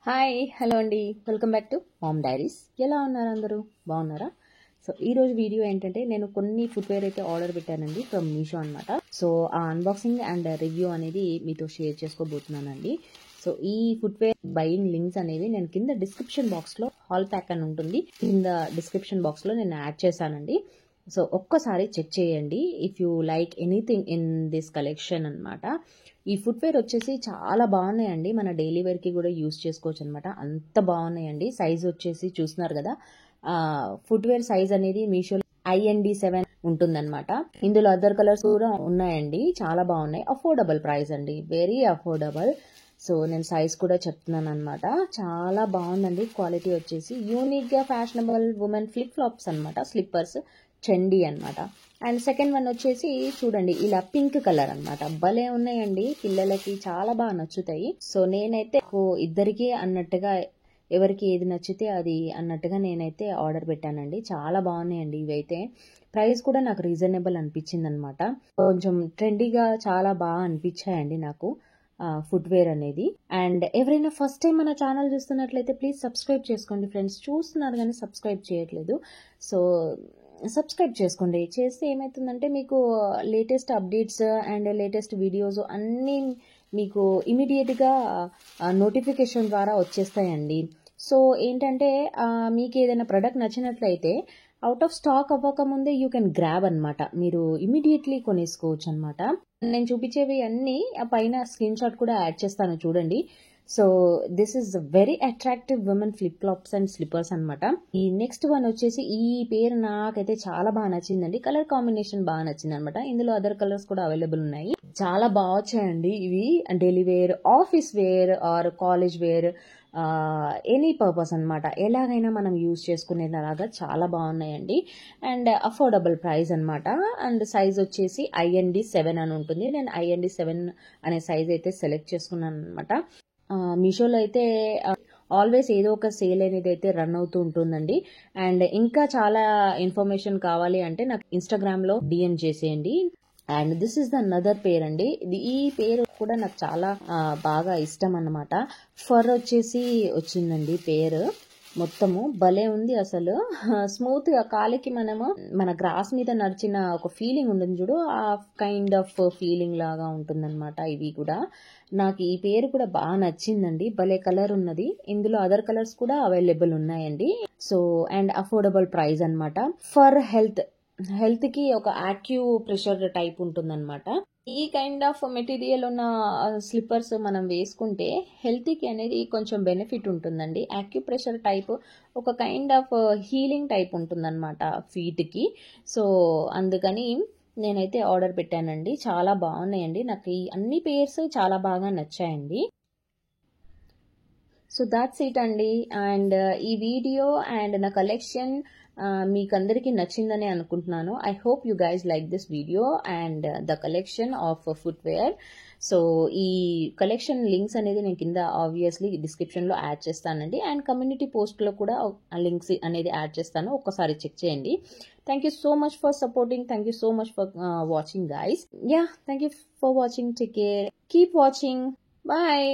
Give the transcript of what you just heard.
Hi hello అండి, welcome back to mom diaries. ఎలా ఉన్నారు అందరూ? బాగున్నారా? సో ఈరోజు వీడియో ఏంటంటే, నేను కొన్ని ఫుట్వేర్ అయితే ఆర్డర్ పెట్టానండి ఫ్రమ్ మీషో అనమాట. సో ఆ అన్బాక్సింగ్ అండ్ రివ్యూ అనేది మీతో షేర్ చేసుకోబోతున్నానండి. సో ఈ ఫుట్వేర్ బయింగ్ లింక్స్ అనేది నేను కింద డిస్క్రిప్షన్ బాక్స్లో హాల్ ప్యాక్ అని ఉంటుంది, కింద డిస్క్రిప్షన్ బాక్స్లో నేను యాడ్ చేశానండి. సో ఒక్కసారి చెక్ చేయండి if you like anything in this collection అనమాట. ఈ ఫుట్వేర్ వచ్చేసి చాలా బాగున్నాయండి, మన డైలీ వేర్కి కూడా యూస్ చేసుకోవచ్చు అనమాట. అంత బాగున్నాయండి. సైజ్ వచ్చేసి చూస్తున్నారు కదా, ఫుట్వేర్ సైజ్ అనేది మీషోలో IND7 ఉంటుందన్నమాట. ఇందులో అదర్ కలర్స్ కూడా ఉన్నాయండి, చాలా బాగున్నాయి. అఫోర్డబుల్ ప్రైస్ అండి, వెరీ అఫోర్డబుల్. సో నేను సైజ్ కూడా చెప్తున్నాను అనమాట. చాలా బాగుందండి. క్వాలిటీ వచ్చేసి యూనిక్గా ఫ్యాషనబుల్ ఉమెన్ ఫ్లిప్ ఫ్లాప్స్ అనమాట, స్లిప్పర్స్ ట్రెండీ అనమాట. అండ్ సెకండ్ వన్ వచ్చేసి చూడండి, ఇలా పింక్ కలర్ అనమాట. భలే ఉన్నాయండి, పిల్లలకి చాలా బాగా నచ్చుతాయి. సో నేనైతే ఇద్దరికి అన్నట్టుగా, ఎవరికి ఏది నచ్చితే అది అన్నట్టుగా నేనైతే ఆర్డర్ పెట్టానండి. చాలా బాగున్నాయండి ఇవైతే. ప్రైస్ కూడా నాకు రీజనబుల్ అనిపించింది అనమాట. కొంచెం ట్రెండీగా చాలా బాగా అనిపించాయండి నాకు ఫుట్వేర్ అనేది. అండ్ ఎవరైనా ఫస్ట్ టైం మన ఛానల్ చూస్తున్నట్లయితే ప్లీజ్ సబ్స్క్రైబ్ చేసుకోండి ఫ్రెండ్స్. చూస్తున్నారు కానీ సబ్స్క్రైబ్ చేయట్లేదు. సో సబ్స్క్రైబ్ చేసుకోండి. చేస్తే ఏమవుతుందంటే మీకు latest updates and latest videos అన్నీ మీకు ఇమీడియట్గా నోటిఫికేషన్ ద్వారా వచ్చేస్తాయండి. సో ఏంటంటే మీకు ఏదైనా ప్రోడక్ట్ నచ్చినట్లయితే అవుట్ ఆఫ్ స్టాక్ అవ్వకముందే యూ కెన్ గ్రాబ్ అనమాట, మీరు ఇమీడియట్లీ కొనేసుకోవచ్చు అనమాట. నేను చూపించేవి అన్నీ పైన స్క్రీన్ షాట్ కూడా యాడ్ చేస్తాను చూడండి. So this is very attractive women flip flops and slippers అనమాట. ఈ నెక్స్ట్ వన్ వచ్చేసి, ఈ పేరు నాకైతే చాలా బాగా నచ్చిందండి. కలర్ కాంబినేషన్ బాగా నచ్చింది అనమాట. ఇందులో అదర్ కలర్స్ కూడా అవైలబుల్ ఉన్నాయి. చాలా బాగా వచ్చాయండి ఇవి. Daily wear, office wear or college wear, any purpose అనమాట, ఎలాగైనా మనం యూజ్ చేసుకునేలాగా చాలా బాగున్నాయండి. అండ్ అఫోర్డబుల్ ప్రైస్ అనమాట. అండ్ సైజ్ వచ్చేసి IND7 అని ఉంటుంది. నేను IND7 అనే సైజ్ అయితే సెలెక్ట్ చేసుకున్నాను అనమాట. మీషోలో అయితే ఆల్వేస్ ఏదో ఒక సేల్ అనేది అయితే రన్ అవుతూ ఉంటుందండి. అండ్ ఇంకా చాలా ఇన్ఫర్మేషన్ కావాలి అంటే నాకు ఇన్స్టాగ్రామ్లో DM చేసేయండి. And this is the another pair అండి. ఈ పేరు కూడా నాకు చాలా బాగా ఇష్టం అన్నమాట. ఫర్ వచ్చేసి వచ్చిందండి పేరు, మొత్తము భలే ఉంది అసలు. స్మూత్ గా కాలికి మనము మన గ్రాస్ మీద నడిచిన ఒక ఫీలింగ్ ఉంటుంది చూడు, ఆ కైండ్ ఆఫ్ ఫీలింగ్ లాగా ఉంటుందన్నమాట. ఇవి కూడా నాకు ఈ పేరు కూడా బాగా నచ్చిందండి. భలే కలర్ ఉన్నది. ఇందులో అదర్ కలర్స్ కూడా అవైలబుల్ ఉన్నాయండి. సో అండ్ అఫోర్డబుల్ ప్రైస్ అనమాట. ఫర్ హెల్త్ కి ఒక యాక్యూ ప్రెషర్ టైప్ ఉంటుందన్నమాట. ఈ కైండ్ ఆఫ్ మెటీరియల్ ఉన్న స్లిప్పర్స్ మనం వేసుకుంటే హెల్త్కి అనేది కొంచెం బెనిఫిట్ ఉంటుందండి. యాక్యుప్రెషర్ టైప్ ఒక కైండ్ ఆఫ్ హీలింగ్ టైప్ ఉంటుందన్నమాట ఫీట్కి. సో అందుకని నేనైతే ఆర్డర్ పెట్టానండి. చాలా బాగున్నాయండి. నాకు ఈ అన్ని పేర్స్ చాలా బాగా నచ్చాయండి. సో దాట్స్ ఇట్ అండి. అండ్ ఈ వీడియో అండ్ నా కలెక్షన్ మీకు అందరికీ నచ్చిందని అనుకుంటున్నాను. I hope you guys like this video and the collection of footwear. So ఈ కలెక్షన్ లింక్స్ అనేది నేను కింద ఆబ్వియస్లీ డిస్క్రిప్షన్లో యాడ్ చేస్తానండి. అండ్ కమ్యూనిటీ పోస్ట్లో కూడా లింక్స్ అనేది యాడ్ చేస్తాను, ఒక్కసారి చెక్ చేయండి. Thank you so much for supporting. Thank you so much for watching guys. Yeah, thank you for watching. Take care, keep watching. Bye.